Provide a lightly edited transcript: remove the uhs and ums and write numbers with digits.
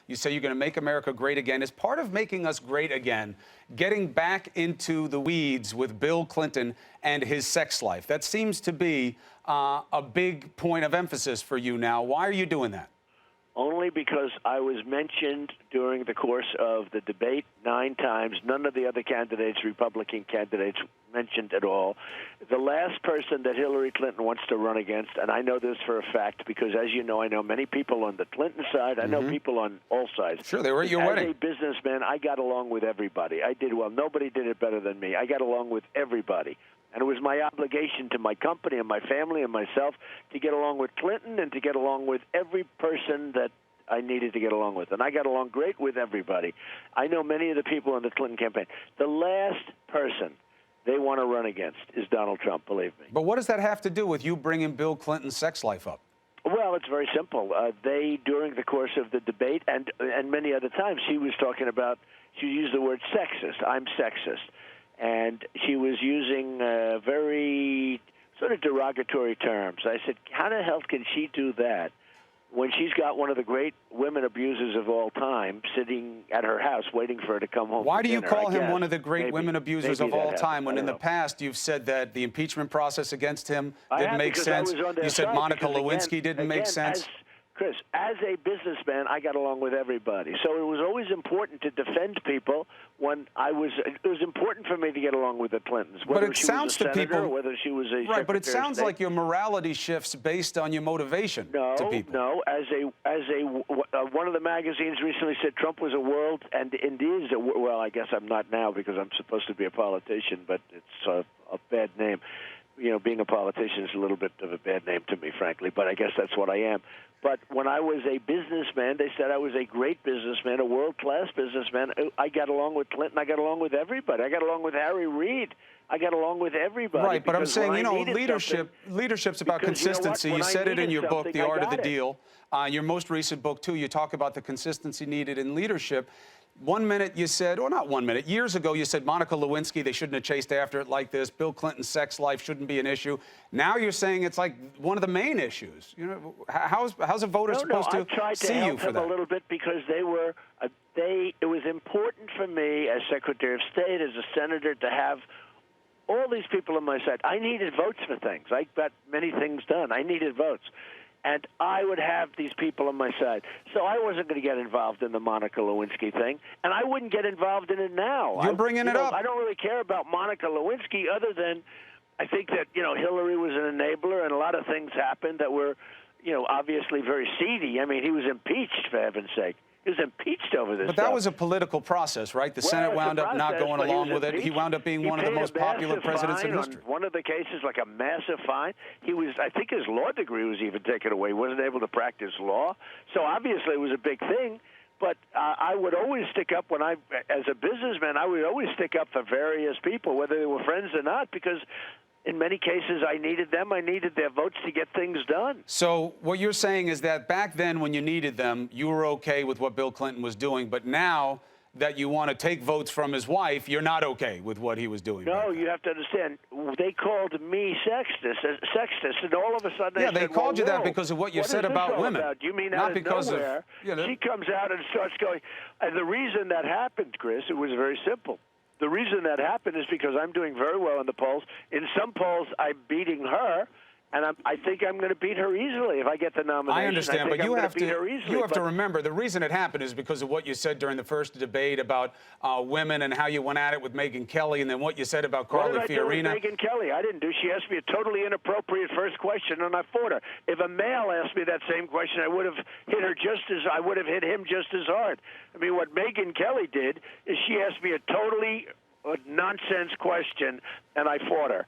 You say you're going to make America great again. Is part of making us great again getting back into the weeds with Bill Clinton and his sex life? That seems to be a big point of emphasis for you now. Why are you doing that? Only because I was mentioned during the course of the debate 9 times. None of the other candidates, Republican candidates, mentioned at all. The last person that Hillary Clinton wants to run against, and I know this for a fact because, as you know, I know many people on the Clinton side. I know people on all sides. Sure, they were at your wedding. As a businessman, I got along with everybody. I did well. Nobody did it better than me. I got along with everybody. And it was my obligation to my company and my family and myself to get along with Clinton and to get along with every person that I needed to get along with. And I got along great with everybody. I know many of the people in the Clinton campaign. The last person they want to run against is Donald Trump, believe me. But what does that have to do with you bringing Bill Clinton's sex life up? Well, it's very simple. They, during the course of the debate and many other times, she was talking about, she used the word sexist. I'm sexist. And she was using very sort of derogatory terms. I said, how the hell can she do that when she's got one of the great women abusers of all time sitting at her house waiting for her to come home? Why do you dinner? call him one of the great women abusers of all time when in the past you've said that the impeachment process against him didn't make sense? You said Monica Lewinsky didn't make sense. Chris, as a businessman, I got along with everybody. So it was always important to defend people when it was important for me to get along with the Clintons. But it sounds to people, whether she was a right, but it sounds like your morality shifts based on your motivation to people. No, one of the magazines recently said Trump was a world, and indeed is well, I guess I'm not now because I'm supposed to be a politician, but it's a bad name. You know, being a politician is a little bit of a bad name to me, frankly, but I guess that's what I am. But when I was a businessman, they said I was a great businessman, a world-class businessman. I got along with Clinton. I got along with everybody. I got along with Harry Reid. I got along with everybody. Right, but I'm saying, you know, leadership's about consistency. You said it in your book, The Art of the Deal. Your most recent book, too, you talk about the consistency needed in leadership. 1 minute you said, or not 1 minute, years ago you said Monica Lewinsky, they shouldn't have chased after it like this. Bill Clinton's sex life shouldn't be an issue. Now you're saying it's like one of the main issues. You know, how's a voter supposed to see you for that? I tried to help them a little bit because it was important for me as Secretary of State, as a senator, to have all these people on my side. I needed votes for things. I got many things done. I needed votes. And I would have these people on my side. So I wasn't going to get involved in the Monica Lewinsky thing, and I wouldn't get involved in it now. You're bringing it up. I don't really care about Monica Lewinsky other than I think that, you know, Hillary was an enabler, and a lot of things happened that were, you know, obviously very seedy. I mean, he was impeached, for heaven's sake. He was impeached over this But that was a political process, right? The Senate wound up not going along with it. He wound up being one of the most popular presidents in history. One of the cases, like a massive fine. I think his law degree was even taken away. He wasn't able to practice law. So obviously it was a big thing. But I would always stick up as a businessman, I would always stick up for various people, whether they were friends or not, because in many cases, I needed them. I needed their votes to get things done. So what you're saying is that back then when you needed them, you were okay with what Bill Clinton was doing. But now that you want to take votes from his wife, you're not okay with what he was doing. No, you have to understand. They called me sexist, and all of a sudden they called you that because of what you said about women. Do you mean not out of because nowhere, she comes out and starts going, and the reason that happened, Chris, it was very simple. The reason that happened is because I'm doing very well in the polls. In some polls, I'm beating her, and I think I'm going to beat her easily if I get the nomination. I understand, but you have to remember the reason it happened is because of what you said during the first debate about women and how you went at it with Megyn Kelly, and then what you said about Carly Fiorina. What did I do with Megyn Kelly? I didn't do. She asked me a totally inappropriate first question, and I fought her. If a male asked me that same question, I would have hit him just as hard. I mean, what Megyn Kelly did is she asked me a totally nonsense question, and I fought her.